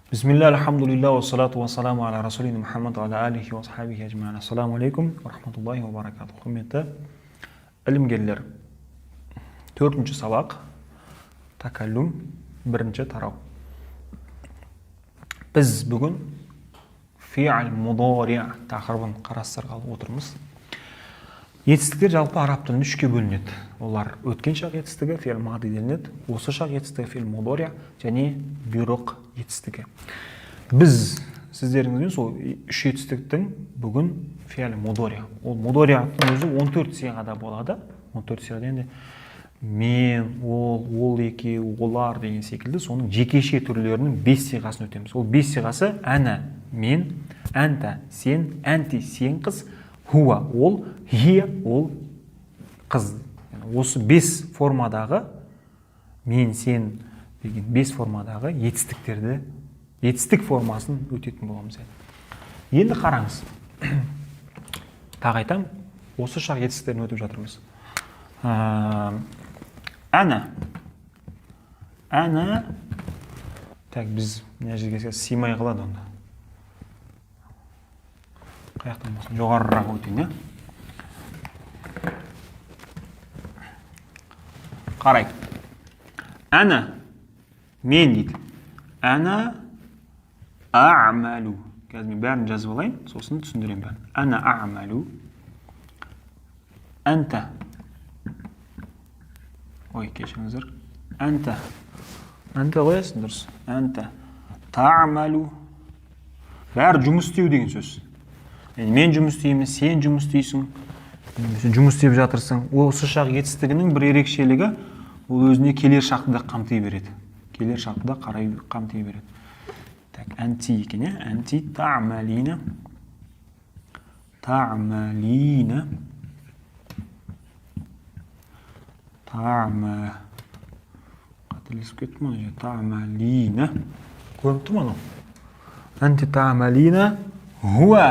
Bismillah, alhamdulillah, wa salatu wa salamu ala rasulina Muhammad wa ala alihi wa sahbihi ajma'in. Assalamu alaikum wa rahmatullahi wa barakatuh. Құрметті ilmgerler. 4-ші сабақ. Takallum, 1-ші тарау. Біз бүгін fi'l mudari' тақырыбын қарастырғалы отырмыз. Етістіктер жалпы араб тілінде 3-ке бөлінеді. Олар өткен шақ етістігі fi'l madi делінеді, осы шақ етістігі fi'l mudari' және бұйрық етістігі. Біз сіздеріңізбен сол 3 етістіктің бүгін fi'l mudari'. Ол mudari'тың өзі 14 сиғада болады. 14 сиғада енді мен, ол екеу, олар деген секілді соның жекеше түрлерінің 5 сиғасын өтеміз. Ол 5 сиғасы әна, мен, әнта, сен, әнти, сен қыз, хуа, ол, хия, ол қыз. Осы 5 формадағы мен, сен деген 5 формадағы етістіктерді, етістік формасын өтетін боламыз. Енді қараңыз. Тағы айтам, осы шақ етістіктерін өтіп жатырмыз. Әна. Әна. Так, біз не жерге симай қалады онда. Қаяқтан болсын, жоғарырақ өтейін, е? Қарай. Әна. Мен дейді. Әна а'малу. Қазір мен бәрін жазып алайын, сосын түсіндірем бәрін. Әна а'малу. Әнта. Ой, кешіңіздер. Әнта. Әнта қоясың дұрыс. Әнта. Та'малу. Бәрі жұмыс істеу деген сөз. Мен жұмыс істеймін, сен жұмыс істейсің. Жұмыс істеп жатырсың. Осы шақ етістігінің бір ерекшелігі ол өзіне келер шақты да қамти береді. Келер шақты да қамти береді. Так, әнти екен, е? Әнти та'малина. Та'малина. Қателесіп кеттім оны. Та'малина. Көріп тұрмын оны? Әнти та'малина. Хуа.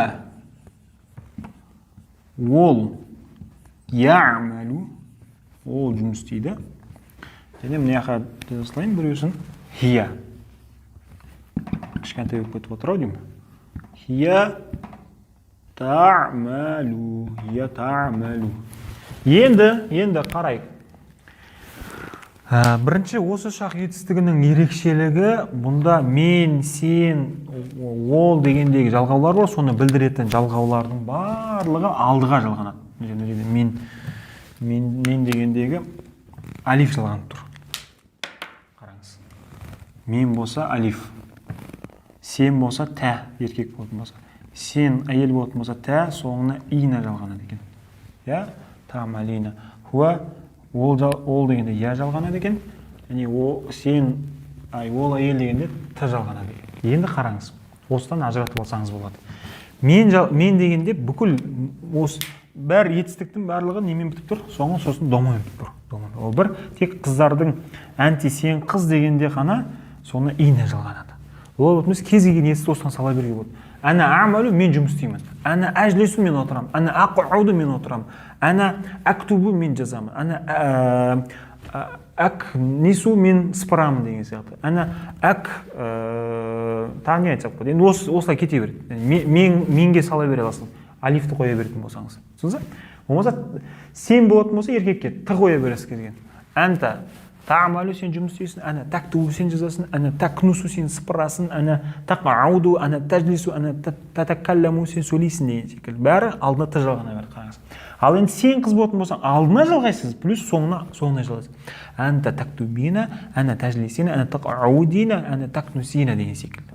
Ол. Я'малу. Ол жұмыс істейді. Және мына жаққа жазылайын біреусін. Хия. Кішкентай өтіп кетіп отыр ау деймін. Хия та'малу. Хия та'малу. Енді қарайық. Бірінші осы шақ етістігінің ерекшелігі бұнда мен, сен, ол дегендегі жалғаулар бар, соны білдіретін жалғаулардың барлығы алдыға жалғанады. Мен дегендегі алиф жалғанып тұр. Қараңыз. Мен болса алиф. Сен болса тә, еркек болатын болса. Сен әйел болатын болса тә, соңына ина жалғанады екен. Я, та'малина. Хуа, ол дегенде я жалғанады екен. Және ол әйел дегенде т жалғанады екен. Енді қараңыз. Осыдан ажыратып алсаңыз болады. Мен дегенде бүкіл бәр етістіктің барлығы немен бітіп тұр? Соңы сосын домамен бітіп тұр. Ол бір тек қыздардың әнти сен қыз дегенде ғана соны ина жалғанады. Ол өтіміз кез келген етісті осыдан сала беруге болады. Әна а'малу, мен жұмыс істеймін. Әна әжлесу, мен отырамын. Әна ақуду, мен отырамын. Әна әктубу, мен жазамын. Әна әкнису, мен сыпырамын деген сияқты. Әна тағы не айтсақ болады. Енді осылай кете береді. Менге сала бере аласың. Алифті қоя беретін болсаңыз. Түсінсіз? Болмаса сен болатын болса еркекке т қоя бересіз келген. Әнта та'малу, сен жұмыс істейсің. Әна тактубу, сен жазасың. Әна такнусу, сен сыпырасың. Әна тақауду, әна тәжлису, әна татакалламу, сен сөйлейсің деген секілді. Бәрі алдына т жалғана береді, қараңыз. Ал енді сен қыз болатын болсаң, алдына жалғайсыз, плюс соңына жалғайсыз. Әнта тактубина, әна тәжлисина, әна тақаудина, әна такнусина деген секілді.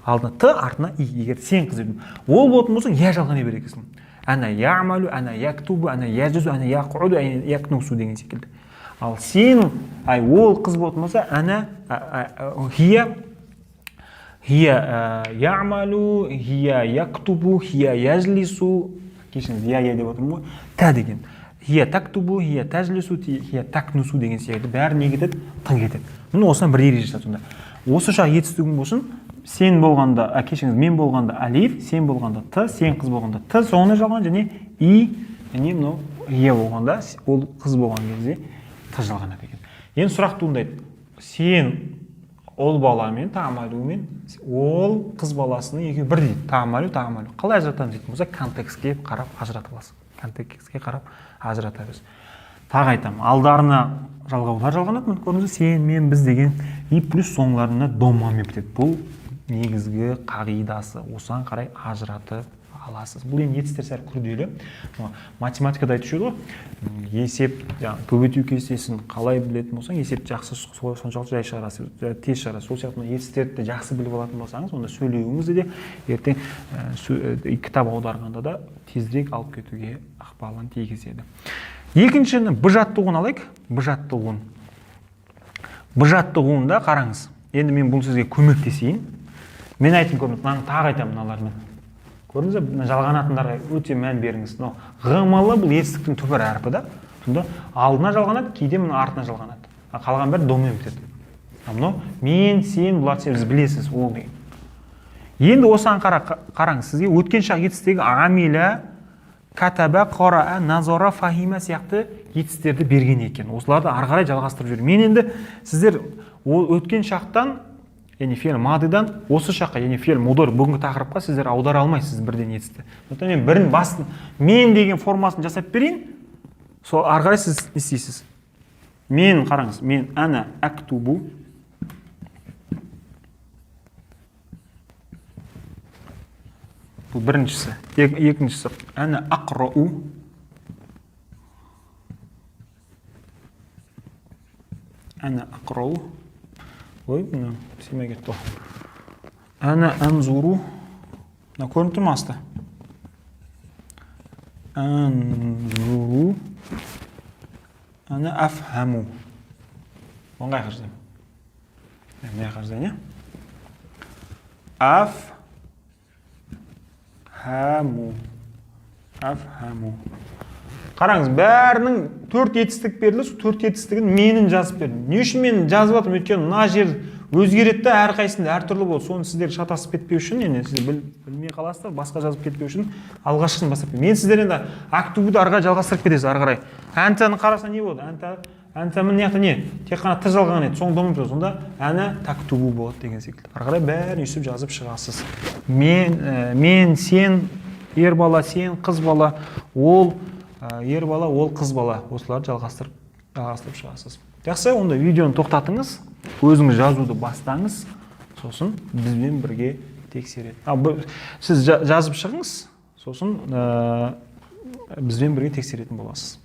Алдына т, артына и. Егер сен қыз едім. Ол болатын болсаң, я жалғана берекесің. Әна я'малу, әна яктубу, әна яжузу, әна яқуду, әна якнусу деген секілді. Ал сен, ол қыз болатын болса, әна хия я'малу, хия яктубу, хия яжлису, кешіңіз, я деп отырмын ғой, тә деген. Хия тактубу, хия тәжлису, хия такнусу деген секілді. Бәрі не кетеді? Тың кетеді. Мұны осыдан бір ереже жатында. Осы шақ етістігің болсын, сен болғанда, кешіңіз, мен болғанда алиф, сен болғанда т, сен қыз болғанда т, соңына жалған, және и, және мынау хия болғанда, ол қыз болған кезде т жалғанады екен. Енді сұрақ туындайды. Сен ол баламен таамалумен ол қыз баласының екеуі бір дейді. Таамалу. Қалай ажыратамыз дейтін болса, контекстке қарап ажырата аласың. Контекстке қарап ажырата бересің. Тағы айтамын, алдарына жалғаулар жалғанады, көрдіңіз, сен, мен, біз деген, и плюс соңларына домамен бітеді. Бұл негізгі қағидасы. Осыған қарай ажыратып аласыз. Бұл енді етістер сәл күрделі. Математикада айтушы еді ғой, есеп, көбейту кестесін қалай білетін болсаң, есеп жақсы, соншалық жай шығарасыз, тез шығарасыз. Сол сияқты етістерді жақсы біліп алатын болсаңыз, онда сөйлеуіңізді де ертең кітап аударғанда да тезірек алып кетуге ықпалын тигізеді. Екіншіні б жаттығуын алайық. Б жаттығуында қараңыз. Енді мен бұл сізге көмектесейін. Мен айтын көрдім, мынаны тағы айтамын мыналармен. Көрдіңіз бе, жалғанатындарға өте мән беріңіз. Ғымылы бұл етістіктің түбір әрпі да. Сонда алдына жалғанады, кейде мына артына жалғанады. Қалған бәрі доммен бітеді. Мынау мен, сен, бұлар сіз білесіз, ол деген. Енді осыған қараңыз, сізге өткен шақ етістегі амиля, катаба, қора'a, назора, фахима сияқты етістерді берген екен. Осыларды ары қарай жалғастырып жүр. Мен енді сіздер өткен шақтан, яғни фе'л мадидан осы шаққа, яғни фе'л мудор бүгінгі тақырыпқа сіздер аудара алмайсыз бірден етісті. Сондықтан мен бірін басын мен деген формасын жасап берейін. Сол ары қарай сіз не істейсіз? Мен қараңыз, мен ана актубу. Бұл біріншісі. Екіншісі ана ақрау. Ана ақрау. Ой, мына симай кетті. Ана анзуру. Мына көрініп тұр ма асты? Анзуру. Ана афхаму. Оңғай қарждайым. Мына қарждайым, Афхаму. Қараңыз, бәрінің 4 етістік берілді, 4 етістігін менің жазып бердім. Не үшін мен жазып атым? Өйткені мына жер өзгеретті, әрқайсында әртүрлі болды. Соны сіздер шатасып кетпеу үшін, енді сіздер білмей қаласыздар, басқа жазып кетпеу үшін алғашқысын бастап. Мен сіздер енді актубуды арға жалғастырып кетесіз, ары қарай. Әнтаны қараса не болды? Әнтамын неяқта не? Тек қана т жалған еді, соң домын сонда әні тактубу болады деген секілді. Ары қарай бәрін үйсіп жазып шығасыз. Мен, сен, ер бала, сен, қыз бала, ол, ер бала, ол, қыз бала. Осыларды жалғастырып шығасыз. Жақсы, онда видеоны тоқтатыңыз, өзіңіз жазуды бастаңыз, сосын бізбен бірге тексереді. Сіз жазып шығыңыз, сосын бізбен бірге тексеретін боласыз.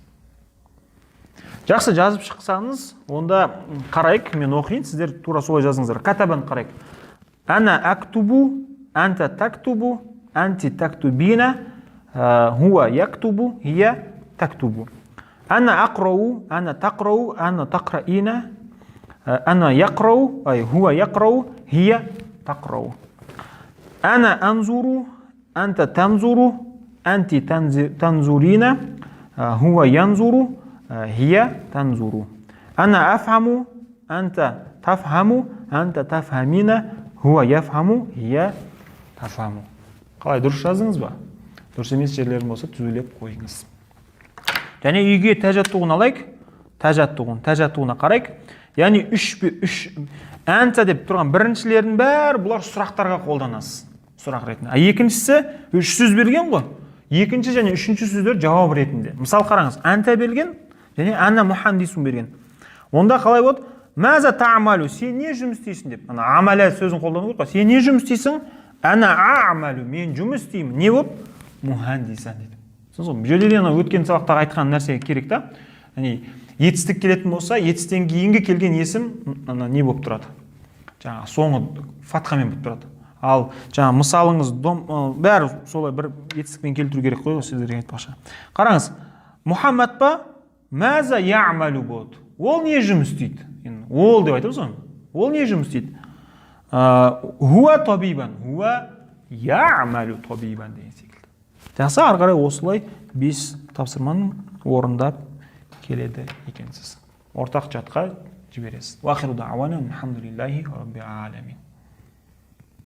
Жақсы, жазып шықсаңыз, онда қарайық, мен оқиын, сіздер тура солай жазыңыздар. Катабан қарайық. Ана актубу, анта тактубу, анти тактубина, хуа яктубу, хия тактубу. Ана ақрау, ана тақрау, ана тақраина, ана яқрау, хуа яқрау, хия тақрау. Ана анзуру, анта танзуру, анти танзурина, хуа янзуру, هي تنظر أنا أفهم أنت تفهم أنت تفهمين هو يفهم هي تفهم. Қалай, дұрыс жаздыңыз ба? Дұрыс емес жерлерін болса түзелеп қойыңыз. Және үйге тәжаттығын алайық. Тәжаттығына қарайық. Яғни үш әнта деп тұрған біріншілердің бәрі бұлар сұрақтарға қолданасыз. Сұрақ ретінде. Екіншісі үш сөз берген ғой. Екінші және үшінші сөздер жауап ретінде. Мысал қараңыз, әнта берген, және ана мухандисун берген. Онда қалай болады? Мәза та'малу, сен не жұмыс істейсің деп. Ана амаля сөзін қолдану керек. Сен не жұмыс істейсің? Ана а'малу, мен жұмыс істеймін. Не болып? Мухандисан дейді. Сосын бұл жерде өткен сабақтағы айтқан нәрсе керек та. Етістік келетін болса, етістен кейінгі келген есім не болып тұрады? Жаңа соңы фатхамен болып тұрады. Ал жаңа мысалыңыз бәрі солай бір етістікпен келтіру керек қой, сіздерге айтпақшы. Қараңыз, Мұхаммад па мәза я'малу болады. Ол не жұмыс істейді? Ол деп айтамыз ғой. Ол не жұмыс істейді? Хуа табибан, хуа я'малу табибан деген секілді. Жақсы, ары қарай осылай 5 тапсырманы орындап келеді екенсіз. Ортақ чатқа жібересіз. Уахиру дa'вана алхамдулиллахи раббил аламин.